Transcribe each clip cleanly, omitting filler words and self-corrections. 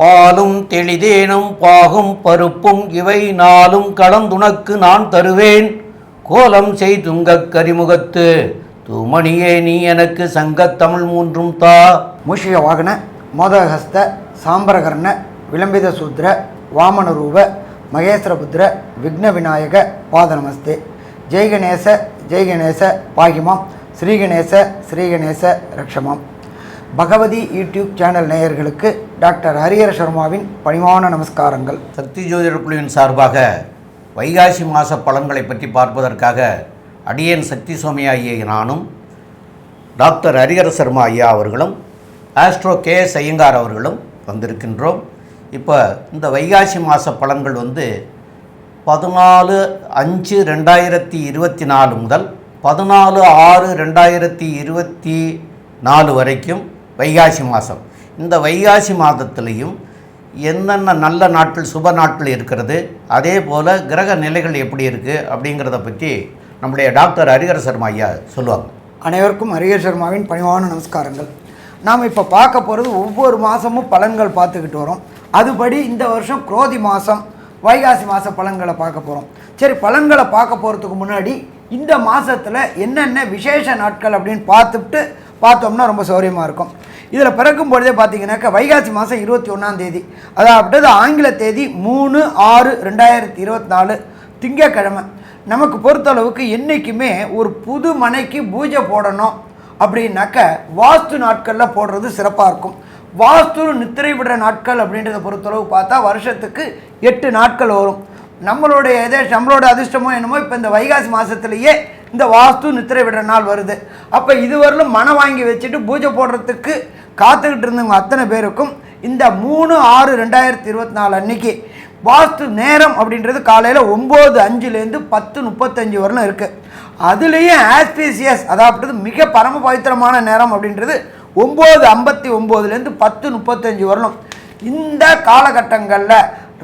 பாலும் தெளிதேனும் பாகும் பருப்பும் இவை நாளும் கலந்துனக்கு நான் தருவேன். கோலம் செய்துங்கக் கரிமுகத்து தூமணியே நீ எனக்கு சங்கத்தமிழ் மூன்றும் தா. மூஷிக வாகன மோதகஸ்த சாம்பரகர்ண விளம்பித சூத்ர வாமனரூப மகேஸ்வரபுத்திர விக்ன விநாயக பாதநமஸ்தே. ஜெய்கணேச ஜெய்கணேச பாகிமாம், ஸ்ரீகணேச ஸ்ரீகணேச ரக்ஷமாம். பகவதி யூடியூப் சேனல் நேயர்களுக்கு டாக்டர் ஹரிஹர சர்மாவின் பணிவான நமஸ்காரங்கள். சக்தி ஜோதிடர் குழுவின் சார்பாக வைகாசி மாத பலன்களை பற்றி பார்ப்பதற்காக அடியேன் சக்தி சோமியா ஐயா நானும் டாக்டர் ஹரிஹர சர்மா ஐயா அவர்களும் ஆஸ்ட்ரோ KS ஐயங்கார் அவர்களும் வந்திருக்கின்றோம். இப்போ இந்த வைகாசி மாத பலன்கள் 14/5/2024 முதல் 14/6/2024 வரைக்கும் வைகாசி மாதம். இந்த வைகாசி மாதத்துலேயும் என்னென்ன நல்ல நாட்கள் சுப நாட்கள் இருக்கிறது, அதே போல் கிரக நிலைகள் எப்படி இருக்குது அப்படிங்கிறத பற்றி நம்முடைய டாக்டர் ஹரிஹர சர்மா ஐயா சொல்லுவாங்க. அனைவருக்கும் ஹரிஹர சர்மாவின் பணிவான நமஸ்காரங்கள். நாம் இப்போ பார்க்க போகிறது ஒவ்வொரு மாதமும் பலன்கள் பார்த்துக்கிட்டு வரோம். அதுபடி இந்த வருஷம் குரோதி மாதம் வைகாசி மாத பலன்களை பார்க்க போகிறோம். சரி, பலன்களை பார்க்க போகிறதுக்கு முன்னாடி இந்த மாதத்தில் என்னென்ன விசேஷ நாட்கள் அப்படின்னு பார்த்தோம்னா ரொம்ப சௌரியமாக இருக்கும். இதில் பிறக்கும் பொழுதே பார்த்தீங்கன்னாக்கா வைகாசி மாதம் 21ஆம் தேதி, அதாவது ஆங்கில தேதி 3/6/2024 திங்கக்கிழமை. நமக்கு பொறுத்தளவுக்கு என்றைக்குமே ஒரு புது மனைக்கு பூஜை போடணும் அப்படின்னாக்க வாஸ்து நாட்களில் போடுறது சிறப்பாக இருக்கும். வாஸ்து நித்திரை விடுற நாட்கள் அப்படின்றத பொறுத்தளவு பார்த்தா வருஷத்துக்கு 8 நாட்கள் வரும். நம்மளோட அதிர்ஷ்டமோ என்னமோ இப்போ இந்த வைகாசி மாதத்துலேயே இந்த வாஸ்து நித்திரை விடுற நாள் வருது. அப்போ இதுவரையிலும் மனை வாங்கி வச்சுட்டு பூஜை போடுறதுக்கு காத்துக்கிட்டு இருந்தவங்க அத்தனை பேருக்கும் இந்த 3/6/2024 அன்னைக்கு வாஸ்து நேரம் அப்படின்றது காலையில் 9:05 10:35 வரலும் இருக்குது. அதுலேயே ஆஸ்பீசியஸ், அதாவது மிக பரம பவித்திரமான நேரம் அப்படின்றது 9:59 10:35 வரணும். இந்த காலகட்டங்களில்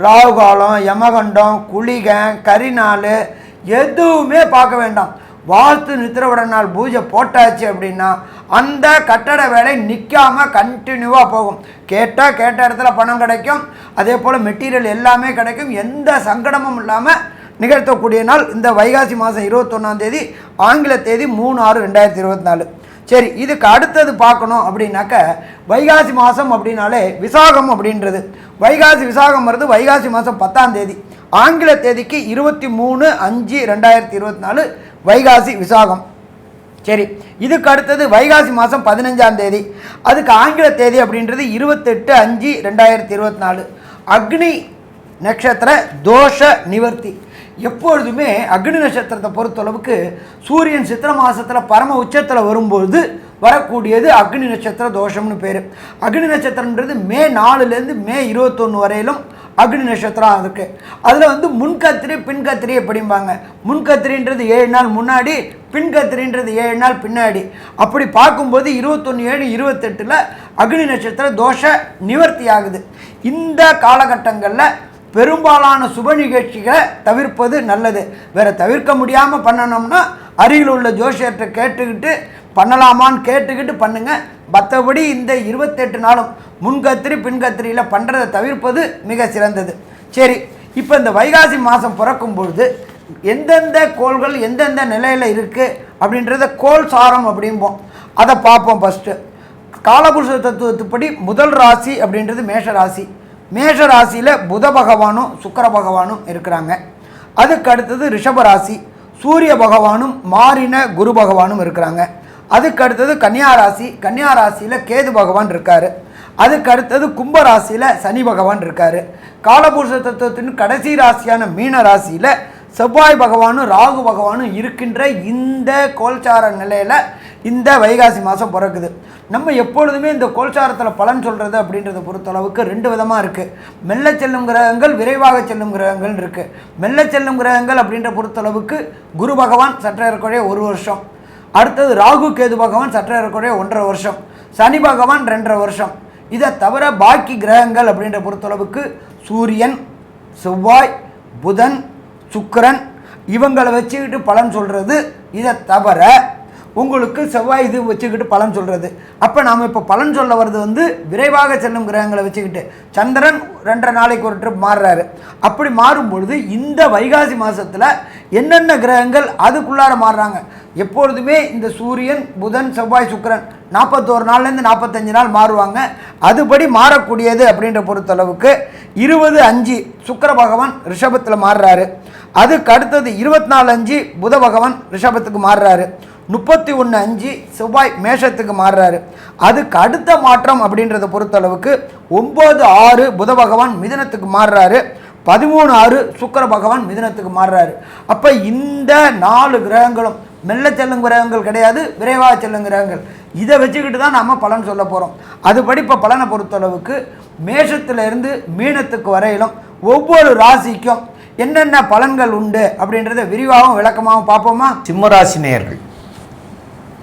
ராகு காலம், யமகண்டம், குளிகை, கரிநாள் எதுவுமே பார்க்க வேண்டாம். வாஸ்து நித்திரவிட நாள் பூஜை போட்டாச்சு அப்படின்னா அந்த கட்டட வேலை நிற்காமல் கண்டினியூவாக போகும். கேட்ட இடத்துல பணம் கிடைக்கும், அதே போல் மெட்டீரியல் எல்லாமே கிடைக்கும். எந்த சங்கடமும் இல்லாமல் நிகழ்த்தக்கூடிய நாள் இந்த வைகாசி மாதம் 21ஆம் தேதி, ஆங்கில தேதி 3/6/2024. சரி, இதுக்கு அடுத்தது பார்க்கணும் அப்படின்னாக்க வைகாசி மாதம் அப்படின்னாலே விசாகம் அப்படின்றது. வைகாசி விசாகம் வருது வைகாசி மாதம் 10ஆம் தேதி, ஆங்கில தேதிக்கு 23/5/2024 வைகாசி விசாகம். சரி, இதுக்கு அடுத்தது வைகாசி மாதம் 15ஆம் தேதி, அதுக்கு ஆங்கில தேதி அப்படின்றது 28/5/2024 அக்னி நட்சத்திர தோஷ நிவர்த்தி. எப்பொழுதுமே அக்னி நட்சத்திரத்தை பொறுத்தளவுக்கு சூரியன் சித்திரை மாதத்தில் பரம உச்சத்தில் வரும்போது வரக்கூடியது அக்னி நட்சத்திர தோஷம்னு பேர். அக்னி நட்சத்திரன்றது மே 4 மே 21 வரையிலும் அக்னி நட்சத்திரம் இருக்குது. அதில் முன்கத்திரி பின்கத்திரி எப்படிம்பாங்க. முன்கத்திரின்றது 7 நாள் முன்னாடி, பின்கத்திரின்றது 7 நாள் பின்னாடி. அப்படி பார்க்கும்போது 21/7/28 அக்னி நட்சத்திர தோஷ நிவர்த்தி ஆகுது. இந்த காலகட்டங்களில் பெரும்பாலான சுப நிகழ்ச்சிகளை தவிர்ப்பது நல்லது. வேறு தவிர்க்க முடியாமல் பண்ணணும்னா அருகில் உள்ள ஜோசியர்கிட்ட கேட்டுக்கிட்டு பண்ணலாமான்னு கேட்டுக்கிட்டு பண்ணுங்கள். மற்றபடி இந்த 28 நாளும் முன்கத்திரி பின்கத்திரியில் பண்ணுறதை தவிர்ப்பது மிக சிறந்தது. சரி, இப்போ இந்த வைகாசி மாதம் பிறக்கும் பொழுது எந்தெந்த கோள்கள் எந்தெந்த நிலையில் இருக்குது அப்படின்றத கோள் சாரம் அப்படிம்போம். அதை பார்ப்போம். ஃபஸ்ட்டு காலபுருஷ தத்துவத்துப்படி முதல் ராசி அப்படின்றது மேஷ ராசி. மேஷ ராசியில் புத பகவானும் சுக்கிர பகவானும் இருக்கிறாங்க. அதுக்கு அடுத்தது ரிஷப ராசி, சூரிய பகவானும் மாறின குரு பகவானும் இருக்கிறாங்க. அதுக்கு அடுத்தது கன்னியா ராசி, கன்னியா ராசியில் கேது பகவான் இருக்கார். அதுக்கு அடுத்தது கும்ப ராசியில் சனி பகவான் இருக்கார். காலபுருஷ தத்துவத்தின் கடைசி ராசியான மீன ராசியில் செவ்வாய் பகவானும் ராகு பகவானும் இருக்கின்ற இந்த கோல்சார நிலையில் இந்த வைகாசி மாதம் பிறக்குது. நம்ம எப்பொழுதுமே இந்த கோல்சாரத்தில் பலன் சொல்கிறது அப்படின்றத பொறுத்தளவுக்கு 2 விதமாக இருக்குது. மெல்ல செல்லும் கிரகங்கள், விரைவாக செல்லும் கிரகங்கள் இருக்குது. மெல்ல செல்லும் கிரகங்கள் அப்படின்ற பொறுத்தளவுக்கு குரு பகவான் சற்ற ஏறக்குறைய 1 வருஷம், அடுத்தது ராகு கேது பகவான் சற்ற ஏறக்குறைய 1.5 வருஷம், சனி பகவான் 2.5 வருஷம். இதை தவிர பாக்கி கிரகங்கள் அப்படின்ற பொறுத்தளவுக்கு சூரியன், செவ்வாய், புதன், சுக்கிரன் இவங்களை வச்சுக்கிட்டு பலன் சொல்கிறது. இதை தவிர உங்களுக்கு செவ்வாய் இது வச்சுக்கிட்டு பலன் சொல்கிறது. அப்போ நாம் இப்போ பலன் சொல்ல வர்றது வந்து விரைவாக செல்லும் கிரகங்களை வச்சுக்கிட்டு. சந்திரன் 2.5 நாளைக்கு ஒரு ட்ரிப் மாறுறாரு. அப்படி மாறும்பொழுது இந்த வைகாசி மாதத்தில் என்னென்ன கிரகங்கள் அதுக்குள்ளார மாறுறாங்க. எப்பொழுதுமே இந்த சூரியன், புதன், செவ்வாய், சுக்கிரன் 41 நாள்லேருந்து 45 நாள் மாறுவாங்க. அதுபடி மாறக்கூடியது அப்படின்ற பொறுத்தளவுக்கு 20/5 சுக்கிர பகவான் ரிஷபத்தில் மாறுறாரு. அதுக்கு அடுத்தது 24/5 புத பகவான் ரிஷபத்துக்கு மாறுறாரு. 31/5 செவ்வாய் மேஷத்துக்கு மாறுறாரு. அதுக்கு அடுத்த மாற்றம் அப்படின்றத பொறுத்தளவுக்கு 9/6 புத பகவான் மிதுனத்துக்கு மாறுறாரு. 13/6 சுக்கிர பகவான் மிதுனத்துக்கு மாறுறாரு. அப்போ இந்த 4 கிரகங்களும் மெல்ல செல்லும் கிரகங்கள் கிடையாது, விரைவாக செல்லும் கிரகங்கள். இதை வச்சுக்கிட்டு தான் நாம் பலன் சொல்ல போகிறோம். அதுபடி இப்போ பலனை பொறுத்தளவுக்கு மேஷத்திலிருந்து மீனத்துக்கு வரையிலும் ஒவ்வொரு ராசிக்கும் என்னென்ன பலன்கள் உண்டு அப்படின்றத விரிவாகவும் விளக்கமாகவும் பார்ப்போமா? சிம்மராசி நேயர்கள்,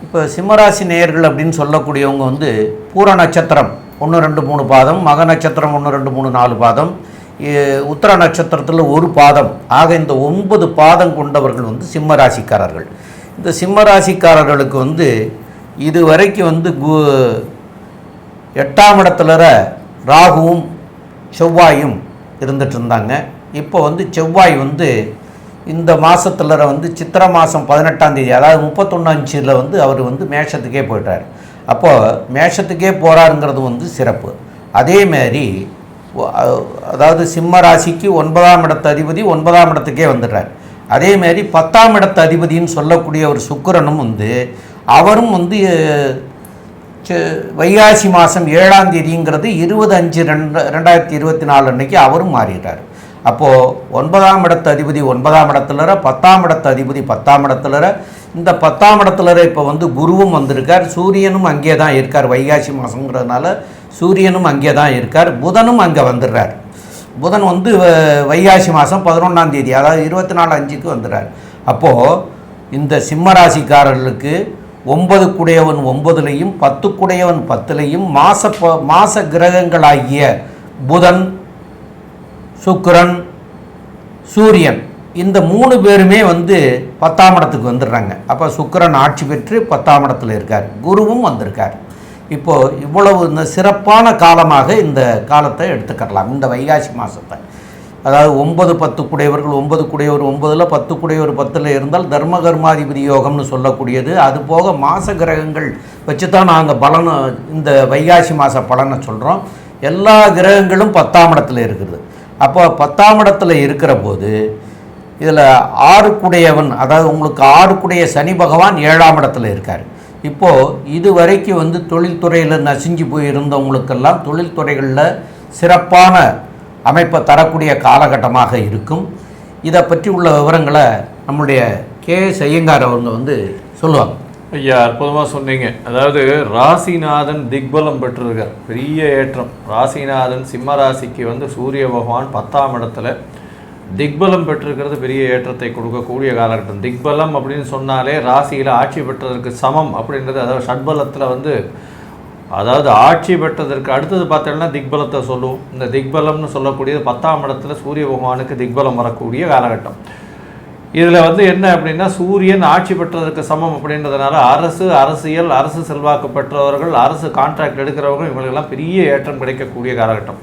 இப்போ சிம்மராசி நேயர்கள் அப்படின்னு சொல்லக்கூடியவங்க வந்து பூர நட்சத்திரம் 1, 2, 3 பாதம், மக நட்சத்திரம் 1, 2, 3, 4 பாதம், உத்திர நட்சத்திரத்தில் 1 பாதம் ஆக இந்த 9 பாதம் கொண்டவர்கள் வந்து சிம்ம ராசிக்காரர்கள். இந்த சிம்ம ராசிக்காரர்களுக்கு வந்து இது வரைக்கும் வந்து 8ஆம் இடத்துல ராகுவும் செவ்வாயும் இருந்துட்டு இருந்தாங்க. இப்போ வந்து செவ்வாய் வந்து இந்த மாதத்தில் வந்து சித்திரை மாதம் 18ஆம் தேதி, அதாவது 31/5 வந்து அவர் வந்து மேஷத்துக்கே போயிட்டார். அப்போது மேஷத்துக்கே போகிறாருங்கிறது வந்து சிறப்பு. அதேமாரி அதாவது சிம்ம ராசிக்கு 9ஆம் இடத்து அதிபதி 9ஆம் இடத்துக்கே வந்துடுறார். அதேமாரி 10ஆம் இடத்து அதிபதின்னு சொல்லக்கூடிய ஒரு சுக்கிரனும் வந்து அவரும் வந்து வைகாசி மாதம் 7ஆம் தேதிங்கிறது 20/5/2024 அன்னைக்கு அவரும் மாறிட்டார். அப்போது 9ஆம் இடத்து அதிபதி 9ஆம் இடத்துல, 10ஆம் இடத்து அதிபதி 10ஆம் இடத்துல, இந்த 10ஆம் இடத்துல இப்போ வந்து குருவும் வந்திருக்கார். சூரியனும் அங்கே தான் இருக்கார். வைகாசி மாதங்கிறதுனால சூரியனும் அங்கே தான் இருக்கார். புதனும் அங்கே வந்துடுறார். புதன் வந்து வைகாசி மாதம் 11ஆம் தேதி, அதாவது 24/5க்கு வந்துடுறார். அப்போது இந்த சிம்மராசிக்காரர்களுக்கு 9 குடையவன் 9லையும் 10 குடையவன் 10லையும் மாச கிரகங்களாகிய புதன், சுக்கிரன், சூரியன் இந்த 3 பேருமே வந்து 10ஆம் இடத்துக்கு வந்துடுறாங்க. அப்போ சுக்கிரன் ஆட்சி பெற்று 10ஆம் இடத்துல இருக்கார். குருவும் வந்திருக்கார். இப்போது இவ்வளவு இந்த சிறப்பான காலமாக இந்த காலத்தை எடுத்துக்கலாம். இந்த வைகாசி மாதத்தை, அதாவது 9, 10 குடையவர்கள் 9 குடையவர் 9ல் 10 குடையவர் 10ல் இருந்தால் தர்மகர்மாதிபதி யோகம்னு சொல்லக்கூடியது. அது போக மாச கிரகங்கள் வச்சு தான் நாங்கள் பலனை இந்த வைகாசி மாத பலனை சொல்கிறோம். எல்லா கிரகங்களும் 10ஆம் இடத்துல இருக்குது. அப்போ 10ஆம் இடத்துல இருக்கிற போது இதில் 6 குடையவன், அதாவது உங்களுக்கு 6 குடைய சனி பகவான் 7ஆம் இடத்துல இருக்கார். இப்போது இது வரைக்கும் வந்து தொழில்துறையில் நசிஞ்சு போயிருந்தவங்களுக்கெல்லாம் தொழில்துறைகளில் சிறப்பான அமைப்பை தரக்கூடிய காலகட்டமாக இருக்கும். இதை பற்றி உள்ள விவரங்களை நம்முடைய KS ஐயங்கார் அவங்க வந்து சொல்லுவாங்க. ஐயா, அற்புதமாக சொன்னீங்க. அதாவது ராசிநாதன் திக்பலம் பெற்றிருக்கார், பெரிய ஏற்றம். ராசிநாதன் சிம்ம ராசிக்கு வந்து சூரிய பகவான் 10ஆம் இடத்துல திக்பலம் பெற்றிருக்கிறது பெரிய ஏற்றத்தை கொடுக்கக்கூடிய காலகட்டம். திக்பலம் அப்படின்னு சொன்னாலே ராசியில் ஆட்சி பெற்றதற்கு சமம் அப்படின்றது. அதாவது ஷட்பலத்தில் வந்து அதாவது ஆட்சி பெற்றதற்கு அடுத்தது பார்த்தோம்னா திக்பலத்தை சொல்லுவோம். இந்த திக்பலம்னு சொல்லக்கூடியது 10ஆம் இடத்துல சூரிய பகவானுக்கு திக்பலம் வரக்கூடிய காலகட்டம். இதில் வந்து என்ன அப்படின்னா சூரியன் ஆட்சி பெற்றதற்கு சமம் அப்படின்றதுனால அரசியல், அரசு செல்வாக்கு பெற்றவர்கள், அரசு கான்ட்ராக்ட் எடுக்கிறவர்கள் இவங்களுக்கெல்லாம் பெரிய ஏற்றம் கிடைக்கக்கூடிய காலகட்டம்.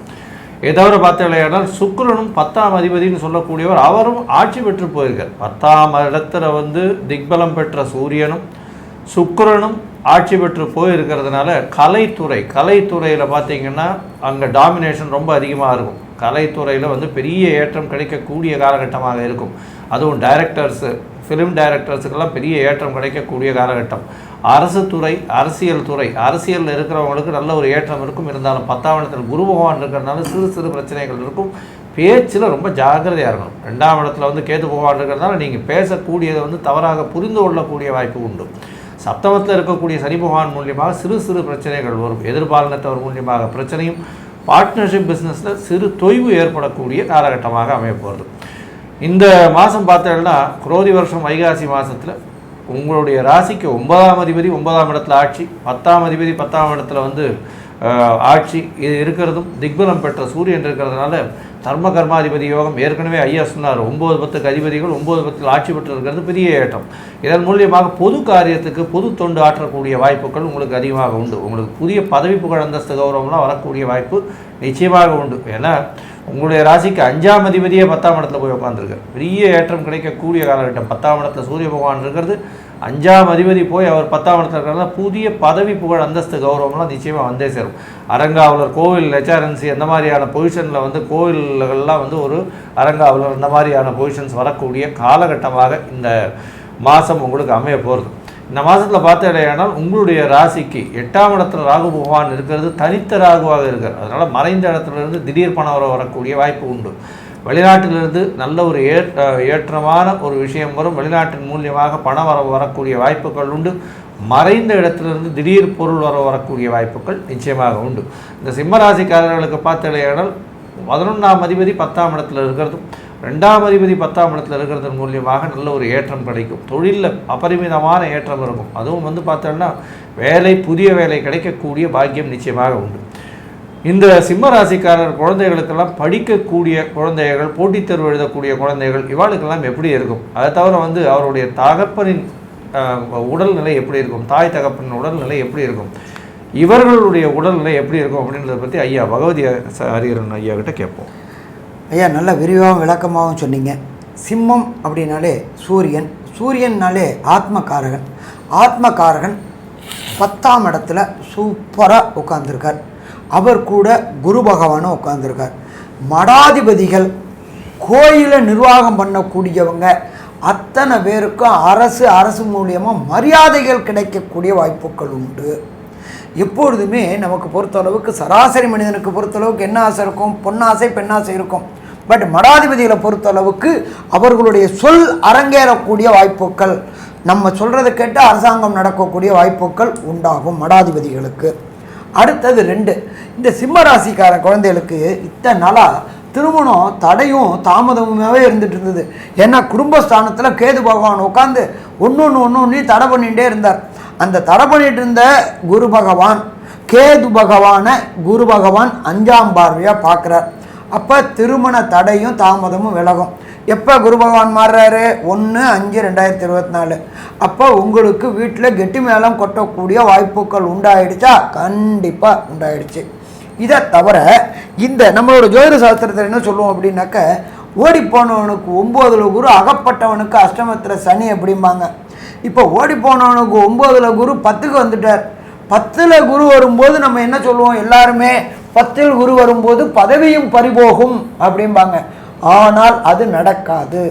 இதை தவிர பார்த்தீங்கன்னா சுக்கிரனும் 10ஆம் அதிபதினு சொல்லக்கூடியவர் அவரும் ஆட்சி பெற்று போயிருக்கார். 10ஆம் இடத்துல வந்து திக்பலம் பெற்ற சூரியனும் சுக்கிரனும் ஆட்சி பெற்று போயிருக்கிறதுனால கலைத்துறையில் பார்த்தீங்கன்னா அங்கே டாமினேஷன் ரொம்ப அதிகமாக இருக்கும். கலைத்துறையில் வந்து பெரிய ஏற்றம் கிடைக்கக்கூடிய காலகட்டமாக இருக்கும். அதுவும் டைரக்டர்ஸு, ஃபிலிம் டைரக்டர்ஸுக்கெல்லாம் பெரிய ஏற்றம் கிடைக்கக்கூடிய காலகட்டம். அரசு துறை, அரசியலில் இருக்கிறவங்களுக்கு நல்ல ஒரு ஏற்றம் இருக்கும். இருந்தாலும் 10ஆம் இடத்துல குரு பகவான் இருக்கிறதுனால சிறு பிரச்சனைகள் இருக்கும். பேச்சில் ரொம்ப ஜாக்கிரதையாக இருக்கணும். 2ஆம் இடத்துல வந்து கேது பகவான் இருக்கிறதுனால நீங்கள் பேசக்கூடியதை வந்து தவறாக புரிந்து கொள்ளக்கூடிய வாய்ப்பு உண்டு. சப்தமத்தில் இருக்கக்கூடிய சனி பகவான் மூலியமாக சிறு பிரச்சனைகள் வரும். எதிர்பாலினத்தவர் மூலியமாக பிரச்சனையும், பார்ட்னர்ஷிப் பிஸ்னஸில் சிறு தொய்வு ஏற்படக்கூடிய காலகட்டமாக அமைய போகிறது. இந்த மாதம் பார்த்தோம்னா குரோதி வருஷம் வைகாசி மாதத்தில் உங்களுடைய ராசிக்கு 9ஆம் அதிபதி 9ஆம் இடத்துல ஆட்சி, 10ஆம் அதிபதி 10ஆம் இடத்துல வந்து ஆட்சி இது இருக்கிறதும் திக்பலம் பெற்ற சூரியன் இருக்கிறதுனால தர்ம கர்மாதிபதி யோகம் ஏற்கனவே ஐயா சொன்னார். 9-10 அதிபதிகள் 9-10 ஆட்சி பெற்று இருக்கிறது பெரிய ஏற்றம். இதன் மூலியமாக பொது காரியத்துக்கு பொது தொண்டு ஆற்றக்கூடிய வாய்ப்புகள் உங்களுக்கு அதிகமாக உண்டு. உங்களுக்கு புதிய பதவி புகழ் அந்தஸ்து கௌரவம்லாம் வரக்கூடிய வாய்ப்பு நிச்சயமாக உண்டு. ஏன்னா உங்களுடைய ராசிக்கு 5ஆம் அதிபதியே 10ஆம் இடத்துல போய் உட்காந்துருக்கார். பெரிய ஏற்றம் கிடைக்கக்கூடிய காலகட்டம். 10ஆம் இடத்துல சூரிய பகவான் இருக்கிறது, 5ஆம் அதிபதி போய் அவர் 10ஆம் இடத்துல இருக்கிறதா புதிய பதவி புகழ் அந்தஸ்து கௌரவம்லாம் நிச்சயமாக வந்தே சேரும். அரங்காவலர், கோவில் ஹெச்ஆர்என்சி அந்த மாதிரியான பொசிஷனில் வந்து கோவில்கள்லாம் வந்து ஒரு அரங்காவலர் அந்த மாதிரியான பொசிஷன்ஸ் வரக்கூடிய காலகட்டமாக இந்த மாதம் உங்களுக்கு அமைய போகிறது. இந்த மாதத்தில் பார்த்தீங்கன்னா உங்களுடைய ராசிக்கு 8ஆம் இடத்துல ராகு பகவான் இருக்கிறது தனித்த ராகுவாக இருக்கார். அதனால் மறைந்த இடத்துலேருந்து திடீர் பணம் வரக்கூடிய வாய்ப்பு உண்டு. வெளிநாட்டிலிருந்து நல்ல ஒரு ஏற்றமான ஒரு விஷயம் வரும். வெளிநாட்டின் மூலியமாக பணம் வரக்கூடிய வாய்ப்புகள் உண்டு. மறைந்த இடத்திலிருந்து திடீர் பொருள் வரக்கூடிய வாய்ப்புகள் நிச்சயமாக உண்டு. இந்த சிம்மராசிக்காரர்களுக்கு பார்த்தீங்கன்னா 11ஆம் அதிபதி 10ஆம் இடத்துல இருக்கிறதும் 2ஆம் அதிபதி 10ஆம் இடத்துல இருக்கிறதன் மூலியமாக நல்ல ஒரு ஏற்றம் கிடைக்கும். தொழிலில் அபரிமிதமான ஏற்றம் இருக்கும். அதுவும் வந்து பார்த்தோன்னா வேலை, புதிய வேலை கிடைக்கக்கூடிய பாக்கியம் நிச்சயமாக உண்டு. இந்த சிம்ம ராசிக்காரர் குழந்தைகளுக்கெல்லாம் படிக்கக்கூடிய குழந்தைகள், போட்டித் தேர்வு எழுதக்கூடிய குழந்தைகள், இவாளுக்கெல்லாம் எப்படி இருக்கும்? அதை தவிர வந்து அவருடைய தகப்பனின் உடல்நிலை எப்படி இருக்கும், தாய் தகப்பனின் உடல்நிலை எப்படி இருக்கும், இவர்களுடைய உடல்நிலை எப்படி இருக்கும் அப்படின்றத பற்றி ஐயா பகவதி ஹரிஹரன் ஐயா கிட்ட கேட்போம். ஐயா நல்ல விரிவாகவும் விளக்கமாகவும் சொன்னீங்க. சிம்மம் அப்படின்னாலே சூரியன், சூரியன்னாலே ஆத்மகாரகன். ஆத்மகாரகன் 10ஆம் இடத்துல சூப்பராக உட்கார்ந்துருக்கார். அவர் கூட குரு பகவானும் உட்கார்ந்துருக்கார். மடாதிபதிகள், கோயிலை நிர்வாகம் பண்ணக்கூடியவங்க அத்தனை பேருக்கும் அரசு மூலியமாக மரியாதைகள் கிடைக்கக்கூடிய வாய்ப்புகள் உண்டு. எப்பொழுதுமே நமக்கு பொறுத்தளவுக்கு சராசரி மனிதனுக்கு பொறுத்தளவுக்கு என்ன ஆசை இருக்கும்? பொன்னாசை, பெண்ணாசை இருக்கும். பட் மடாதிபதிகளை பொறுத்தளவுக்கு அவர்களுடைய சொல் அரங்கேறக்கூடிய வாய்ப்புகள், நம்ம சொல்கிறத கேட்டு அரசாங்கம் நடக்கக்கூடிய வாய்ப்புகள் உண்டாகும் மடாதிபதிகளுக்கு. அடுத்தது 2, இந்த சிம்மராசிக்கார குழந்தைகளுக்கு இத்தனை நாளாக திருமணம் தடையும் தாமதமாகவே இருந்துகிட்டு இருந்தது. ஏன்னா குடும்பஸ்தானத்தில் கேது பகவான் உட்காந்து ஒன்று தடை பண்ணிகிட்டே இருந்தார். அந்த தடை பண்ணிட்டு இருந்த குரு பகவான், கேது பகவானை குரு பகவான் 5ஆம் பார்வையாக பார்க்குறார். அப்போ திருமண தடையும் தாமதமும் விலகும். எப்போ குரு பகவான் மாறுறாரு? 1/5/2024. அப்போ உங்களுக்கு வீட்டில் கெட்டி மேளம் கொட்டக்கூடிய வாய்ப்புகள் உண்டாயிடுச்சா? கண்டிப்பாக உண்டாயிடுச்சு. இதை தவிர இந்த நம்மளோட ஜோதிட சாஸ்திரத்தில் என்ன சொல்லுவோம் அப்படின்னாக்க, ஓடிப்போனவனுக்கு 9ல் குரு, அகப்பட்டவனுக்கு அஷ்டமத்தில் சனி அப்படிம்பாங்க. இப்போ ஓடிப்போனவனுக்கு 9ல் குரு 10க்கு வந்துட்டார். 10ல் குரு வரும்போது நம்ம என்ன சொல்லுவோம்? எல்லாருமே 10ல் குரு வரும்போது பதவியும் பறிபோகும் அப்படிம்பாங்க. ஆனால் அது நடக்காது.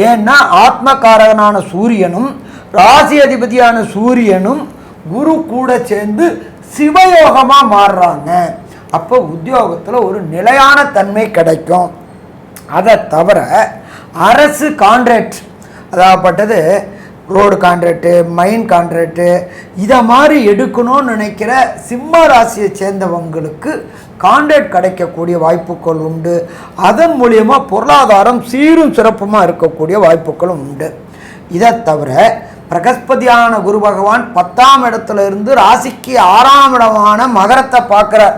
ஏன்னா ஆத்மகாரகனான சூரியனும் ராசி அதிபதியான சூரியனும் குரு கூட சேர்ந்து சிவயோகமாக மாறுறாங்க. அப்போ உத்தியோகத்தில் ஒரு நிலையான தன்மை கிடைக்கும். அதை தவிர அரசு கான்ட்ராக்ட், அதாகப்பட்டது ரோடு கான்ட்ராக்டு, மைன் கான்ட்ராக்டு, இதை மாதிரி எடுக்கணும்னு நினைக்கிற சிம்ம ராசியை சேர்ந்தவங்களுக்கு கான்ட்ராக்ட் கிடைக்கக்கூடிய வாய்ப்புகள் உண்டு. அதன் மூலியமாக பொருளாதாரம் சீரும் சிறப்புமாக இருக்கக்கூடிய வாய்ப்புகளும் உண்டு. இதை தவிர பிரகஸ்பதியான குரு பகவான் 10ஆம் இடத்துல இருந்து ராசிக்கு 6ஆம் இடமான மகரத்தை பார்க்குறார்.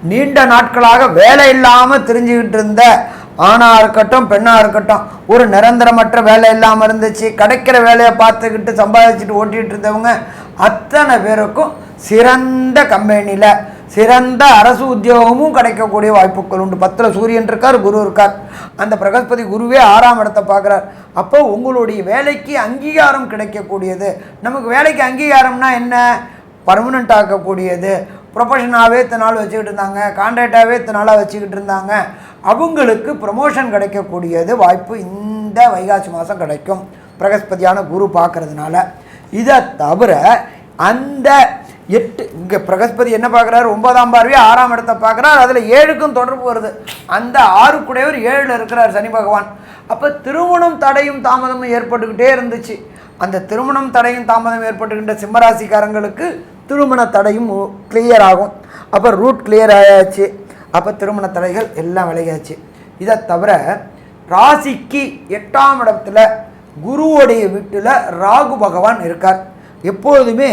நீண்ட நாட்களாக வேலை இல்லாமல் தெரிஞ்சுக்கிட்டு இருந்த ஆணாக இருக்கட்டும் பெண்ணாக இருக்கட்டும், ஒரு நிரந்தரமற்ற வேலை இல்லாமல் இருந்துச்சு, கிடைக்கிற வேலையை பார்த்துக்கிட்டு சம்பாதிச்சுட்டு ஓட்டிகிட்டு இருந்தவங்க அத்தனை பேருக்கும் சிறந்த கம்பெனியில் சிறந்த அரசு உத்தியோகமும் கிடைக்கக்கூடிய வாய்ப்புகள் உண்டு. 10ல் சூரியன் இருக்கார், குரு இருக்கார். அந்த பிரகஸ்பதி குருவே 6ஆம் இடத்தை பார்க்குறார். அப்போ உங்களுடைய வேலைக்கு அங்கீகாரம் கிடைக்கக்கூடியது. நமக்கு வேலைக்கு அங்கீகாரம்னா என்ன? பர்மனெண்ட் ஆக்கக்கூடியது. ப்ரொஃபஷனாகவே இத்தனை நாள் வச்சுக்கிட்டு இருந்தாங்க, கான்ட்ராக்டாகவே இத்தனை நாளாக வச்சுக்கிட்டு இருந்தாங்க, அவங்களுக்கு ப்ரமோஷன் கிடைக்கக்கூடியது வாய்ப்பு இந்த வைகாசி மாதம் கிடைக்கும், பிரகஸ்பதியான குரு பார்க்கறதுனால. இதை தவிர அந்த 8 இங்கே பிரகஸ்பதி என்ன பார்க்குறாரு? 9ஆம் பார்வையாக 6ஆம் இடத்தை பார்க்குறாரு. அதில் 7க்கும் தொடர்பு வருது. அந்த 6 கூடையவர் 7ல் இருக்கிறார் சனி பகவான். அப்போ திருமணம் தடையும் தாமதமும் ஏற்பட்டுக்கிட்டே இருந்துச்சு. அந்த திருமணம் தடையும் தாமதம் ஏற்பட்டுக்கின்ற சிம்மராசிக்காரங்களுக்கு திருமண தடையும் கிளியர் ஆகும். அப்போ ரூட் கிளியர் ஆயாச்சு. அப்போ திருமண தடைகள் எல்லாம் விலகியாச்சு. இதை தவிர ராசிக்கு 8ஆம் இடத்துல குருவுடைய வீட்டில் ராகு பகவான் இருக்கார். எப்பொழுதுமே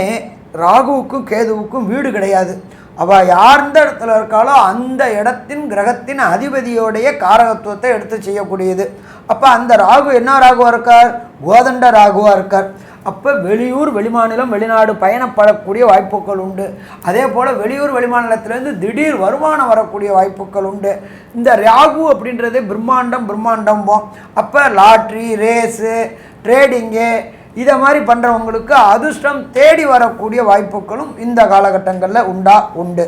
ராகுவுக்கும் கேதுவுக்கும் வீடு கிடையாது. அவள் யார்ந்த இடத்துல இருக்காளோ அந்த இடத்தின் கிரகத்தின் அதிபதியோடைய காரகத்துவத்தை எடுத்து செய்யக்கூடியது. அப்போ அந்த ராகு என்ன ராகுவாக இருக்கார்? கோதண்ட ராகுவாக இருக்கார். அப்போ வெளியூர் வெளிமாநிலம் வெளிநாடு பயணப்படக்கூடிய வாய்ப்புகள் உண்டு. அதே போல் வெளியூர் வெளிமாநிலத்திலேருந்து திடீர் வருமானம் வரக்கூடிய வாய்ப்புகள் உண்டு. இந்த ராகு அப்படின்றதே பிரம்மாண்டம்போம். அப்போ லாட்ரி, ரேஸு, ட்ரேடிங்கு இதை மாதிரி பண்ணுறவங்களுக்கு அதிர்ஷ்டம் தேடி வரக்கூடிய வாய்ப்புகளும் இந்த காலகட்டங்களில் உண்டு.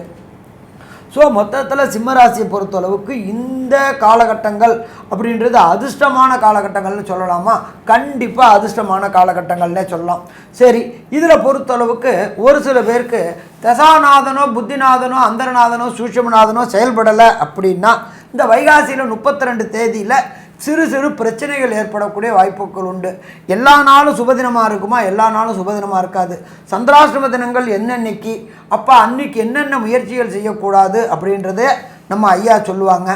ஸோ மொத்தத்தில் சிம்மராசியை பொறுத்தளவுக்கு இந்த காலகட்டங்கள் அப்படின்றது அதிர்ஷ்டமான காலகட்டங்கள்னு சொல்லலாமா? கண்டிப்பாக அதிர்ஷ்டமான காலகட்டங்கள்னே சொல்லலாம். சரி, இதில் பொறுத்தளவுக்கு ஒரு சில பேருக்கு தசாநாதனோ புத்திநாதனோ அந்தரநாதனோ சூட்சுமநாதனோ செயல்படலை அப்படின்னா இந்த வைகாசியில் 32 தேதியில் சிறு சிறு பிரச்சனைகள் ஏற்படக்கூடிய வாய்ப்புகள் உண்டு. எல்லா நாளும் சுபதினமாக இருக்குமா? எல்லா நாளும் சுபதினமாக இருக்காது. சந்திராஷ்டம தினங்கள் என்னென்னைக்கு, அப்போ அன்னைக்கு என்னென்ன முயற்சிகள் செய்யக்கூடாது அப்படின்றத நம்ம ஐயா சொல்லுவாங்க.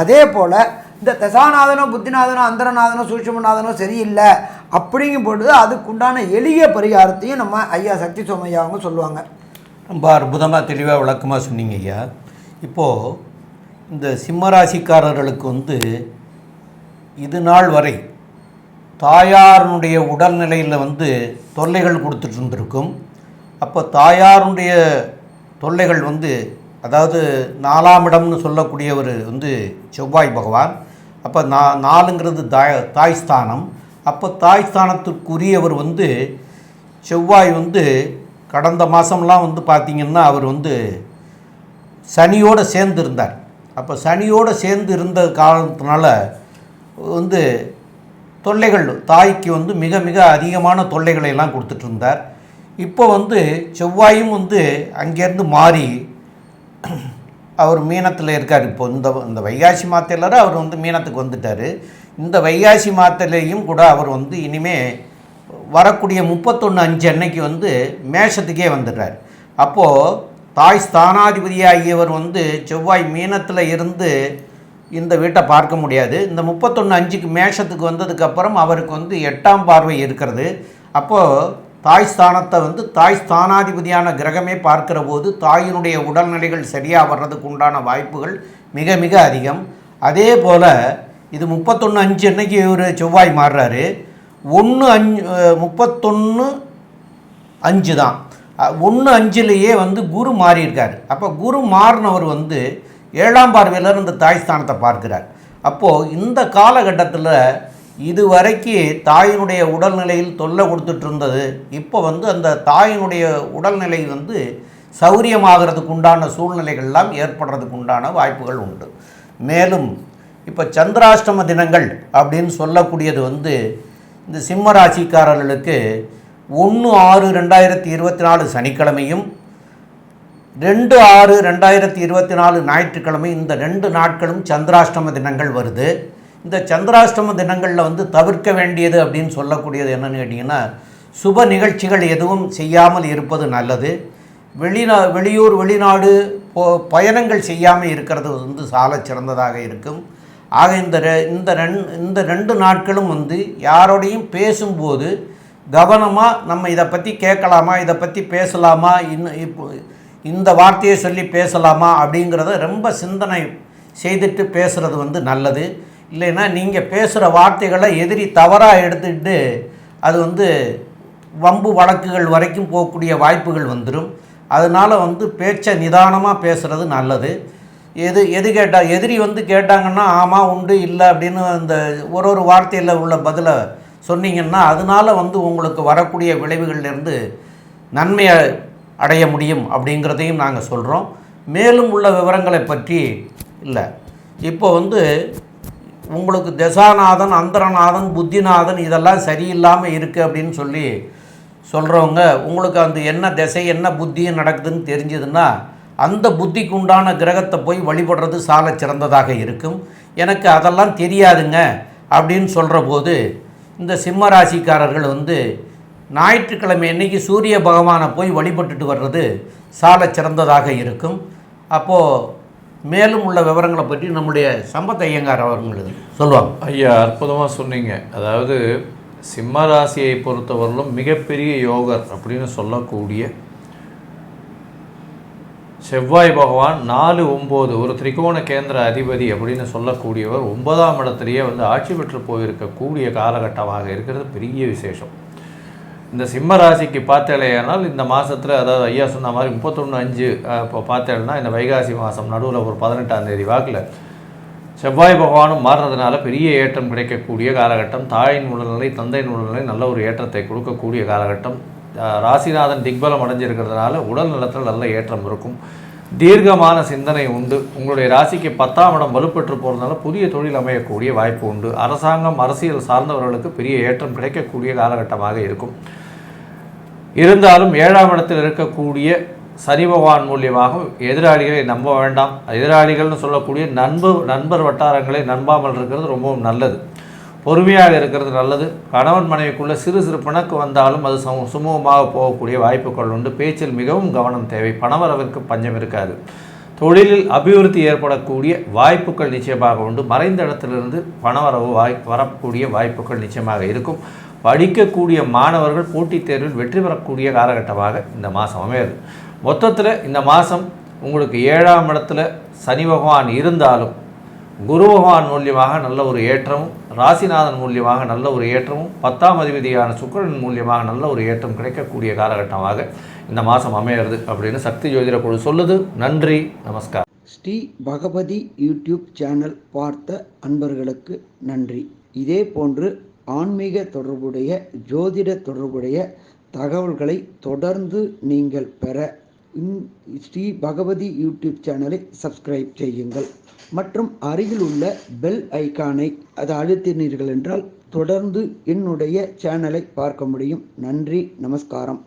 அதே போல் இந்த தசாநாதனோ புத்திநாதனோ அந்தரநாதனோ சூட்சுமநாதனோ சரியில்லை அப்படிங்கும் பொழுது அதுக்குண்டான எளிய பரிகாரத்தையும் நம்ம ஐயா சக்தி சோமையா அவங்க சொல்லுவாங்க. ரொம்ப அற்புதமாக தெளிவாக விளக்கமாக சொன்னீங்க ஐயா. இப்போது இந்த சிம்மராசிக்காரர்களுக்கு இது நாள் வரை தாயாருடைய உடல்நிலையில் தொல்லைகள் கொடுத்துட்டு இருந்திருக்கும். அப்போ தாயாருடைய தொல்லைகள் அதாவது 4ஆம் இடம்னு சொல்லக்கூடியவர் செவ்வாய் பகவான். அப்போ 4ங்கிறது தாய் ஸ்தானம். அப்போ தாய் ஸ்தானத்துக்குரியவர் செவ்வாய் கடந்த மாதம்லாம் பார்த்திங்கன்னா அவர் சனியோடு சேர்ந்து இருந்தார். அப்போ சனியோடு சேர்ந்து இருந்த காரணத்தினால தொல்லைகள் தாய்க்கு மிக மிக அதிகமான தொல்லைகளை எல்லாம் கொடுத்துட்டு இருந்தார். இப்போ செவ்வாயும் அங்கேருந்து மாறி அவர் மீனத்தில் இருக்கார். இப்போ இந்த வைகாசி மாதத்தில் அவர் மீனத்துக்கு வந்துட்டார். இந்த வைகாசி மாதத்துலேயும் கூட அவர் இனிமே வரக்கூடிய 31/5 அன்னைக்கு மேஷத்துக்கே வந்துடுறார். அப்போது தாய் ஸ்தானாதிபதியாகியவர் செவ்வாய் மீனத்தில் இருந்து இந்த வீட்டை பார்க்க முடியாது. இந்த 31/5க்கு மேஷத்துக்கு வந்ததுக்கப்புறம் அவருக்கு 8ஆம் பார்வை இருக்கிறது. அப்போது தாய் ஸ்தானத்தை தாய் ஸ்தானாதிபதியான கிரகமே பார்க்கிற போது தாயினுடைய உடல்நிலைகள் சரியாக வர்றதுக்கு உண்டான வாய்ப்புகள் மிக மிக அதிகம். அதே போல் இது 31/5 அன்னைக்கு ஒரு செவ்வாய் மாறுறாரு. 31/5 தான். 1/5லேயே குரு மாறியிருக்கார். அப்போ குரு மாறினவர் 7ஆம் பார்வையில் இந்த தாய் ஸ்தானத்தை பார்க்கிறார். அப்போது இந்த காலகட்டத்தில் இதுவரைக்கு தாயினுடைய உடல்நிலையில் தொல்லை கொடுத்துட்டு இருந்தது இப்போ அந்த தாயினுடைய உடல்நிலை சௌரியமாகிறதுக்கு உண்டான சூழ்நிலைகள்லாம் ஏற்படுறதுக்கு உண்டான வாய்ப்புகள் உண்டு. மேலும் இப்போ சந்திராஷ்டம தினங்கள் அப்படின்னு சொல்லக்கூடியது இந்த சிம்ம ராசிக்காரர்களுக்கு 1/6/2024 சனிக்கிழமையும் 2/6/2024 ஞாயிற்றுக்கிழமை இந்த 2 நாட்களும் சந்திராஷ்டம தினங்கள் வருது. இந்த சந்திராஷ்டம தினங்களில் தவிர்க்க வேண்டியது அப்படின்னு சொல்லக்கூடியது என்னென்னு கேட்டிங்கன்னா, சுப நிகழ்ச்சிகள் எதுவும் செய்யாமல் இருப்பது நல்லது. வெளியூர் வெளிநாடு பயணங்கள் செய்யாமல் இருக்கிறது சால சிறந்ததாக இருக்கும். ஆக இந்த 2 நாட்களும் யாரோடையும் பேசும்போது கவனமாக நம்ம இதை பற்றி கேட்கலாமா, இதை பற்றி பேசலாமா, இப்போ இந்த வார்த்தையை சொல்லி பேசலாமா அப்படிங்கிறத ரொம்ப சிந்தனை செய்துட்டு பேசுகிறது நல்லது. இல்லைன்னா நீங்கள் பேசுகிற வார்த்தைகளை எதிரி தவறாக எடுத்துக்கிட்டு அது வம்பு வழக்குகள் வரைக்கும் போகக்கூடிய வாய்ப்புகள் வந்துடும். அதனால் பேச்சை நிதானமாக பேசுகிறது நல்லது. எது கேட்டால் எதிரி கேட்டாங்கன்னா ஆமாம் உண்டு இல்லை அப்படின்னு அந்த ஒரு வார்த்தையில் உள்ள பதிலை சொன்னீங்கன்னா அதனால் உங்களுக்கு வரக்கூடிய விளைவுகள்லேருந்து நன்மையை அடைய முடியும் அப்படிங்கிறதையும் நாங்கள் சொல்கிறோம். மேலும் உள்ள விவரங்களை பற்றி இல்லை. இப்போ உங்களுக்கு தசாநாதன் அந்தரநாதன் புத்திநாதன் இதெல்லாம் சரியில்லாமல் இருக்குது அப்படின்னு சொல்கிறவங்க உங்களுக்கு என்ன திசை என்ன புத்தியும் நடக்குதுன்னு தெரிஞ்சதுன்னா அந்த புத்திக்கு உண்டான கிரகத்தை போய் வழிபடுறது சால சிறந்ததாக இருக்கும். எனக்கு அதெல்லாம் தெரியாதுங்க அப்படின்னு சொல்கிற போது இந்த சிம்ம ராசிக்காரர்கள் ஞாயிற்றுக்கிழமை அன்னைக்கு சூரிய பகவானை போய் வழிபட்டுட்டு வர்றது சால சிறந்ததாக இருக்கும். அப்போது மேலும் உள்ள விவரங்களை பற்றி நம்முடைய சம்பத் ஐயங்கார் அவர்கள் சொல்லுவாங்க. ஐயா, அற்புதமாக சொன்னீங்க. அதாவது சிம்ம ராசியை பொறுத்தவரையிலும் மிகப்பெரிய யோகர் அப்படின்னு சொல்லக்கூடிய செவ்வாய் பகவான் 4-9 ஒரு திரிகோண கேந்திர அதிபதி அப்படின்னு சொல்லக்கூடியவர் 9ஆம் இடத்துலையே வந்து ஆட்சி பெற்று போயிருக்கக்கூடிய காலகட்டமாக இருக்கிறது பெரிய விசேஷம். இந்த சிம்ம ராசிக்கு பார்த்தேலையானால் இந்த மாதத்தில், அதாவது ஐயா சொன்ன மாதிரி 31/5 இப்போ பார்த்தேன்னா இந்த வைகாசி மாதம் நடுவில் ஒரு 18ஆம் தேதி வாக்கில் செவ்வாய் பகவானும் மாறுறதுனால பெரிய ஏற்றம் கிடைக்கக்கூடிய காலகட்டம். தாயின் உடல்நிலை, தந்தையின் உடல்நிலை நல்ல ஒரு ஏற்றத்தை கொடுக்கக்கூடிய காலகட்டம். ராசிநாதன் திக்பலம் அடைஞ்சிருக்கிறதுனால உடல் நலத்தில் நல்ல ஏற்றம் இருக்கும். தீர்க்கமான சிந்தனை உண்டு. உங்களுடைய ராசிக்கு 10ஆம் இடம் வலுப்பெற்று போகிறதுனால புதிய தொழில் அமையக்கூடிய வாய்ப்பு உண்டு. அரசாங்கம், அரசியல் சார்ந்தவர்களுக்கு பெரிய ஏற்றம் கிடைக்கக்கூடிய காலகட்டமாக இருக்கும். இருந்தாலும் 7ஆம் இடத்தில் இருக்கக்கூடிய சனி பகவான் மூலியமாக எதிராளிகளை நம்ப வேண்டாம். எதிராளிகள்னு சொல்லக்கூடிய நண்பர் வட்டாரங்களை நம்பாமல் இருக்கிறது ரொம்பவும் நல்லது. பொறுமையாக இருக்கிறது நல்லது. கணவன் மனைவிக்குள்ள சிறு சிறு பிணக்கு வந்தாலும் அது சுமூகமாக போகக்கூடிய வாய்ப்புகள் உண்டு. பேச்சில் மிகவும் கவனம் தேவை. பணவரவிற்கு பஞ்சம் இருக்காது. தொழிலில் அபிவிருத்தி ஏற்படக்கூடிய வாய்ப்புகள் நிச்சயமாக உண்டு. மறைந்த இடத்திலிருந்து பணவரவு வரக்கூடிய வாய்ப்புகள் நிச்சயமாக இருக்கும். படிக்கக்கூடிய மாணவர்கள் போட்டித் தேர்வில் வெற்றி பெறக்கூடிய காலகட்டமாக இந்த மாதம் அமையாது. மொத்தத்தில் இந்த மாதம் உங்களுக்கு 7ஆம் இடத்துல சனி பகவான் இருந்தாலும் குரு பகவான் மூலியமாக நல்ல ஒரு ஏற்றமும், ராசிநாதன் மூலியமாக நல்ல ஒரு ஏற்றமும், 10ஆம் அதிபதியான சுக்கிரன் மூலியமாக நல்ல ஒரு ஏற்றம் கிடைக்கக்கூடிய காலகட்டமாக இந்த மாதம் அமையிறது அப்படின்னு சக்தி ஜோதிட குழு சொல்லுது. நன்றி, நமஸ்கார். ஸ்ரீ பகவதி யூடியூப் சேனல் பார்த்த அன்பர்களுக்கு நன்றி. இதே போன்று ஆன்மீக தொடர்புடைய, ஜோதிட தொடர்புடைய தகவல்களை தொடர்ந்து நீங்கள் பெற ஸ்ரீ பகவதி யூடியூப் சேனலை சப்ஸ்கிரைப் செய்யுங்கள் மற்றும் அருகில் உள்ள பெல் ஐக்கானை அதை அழுத்தினீர்கள் என்றால் தொடர்ந்து என்னுடைய சேனலை பார்க்க முடியும். நன்றி, நமஸ்காரம்.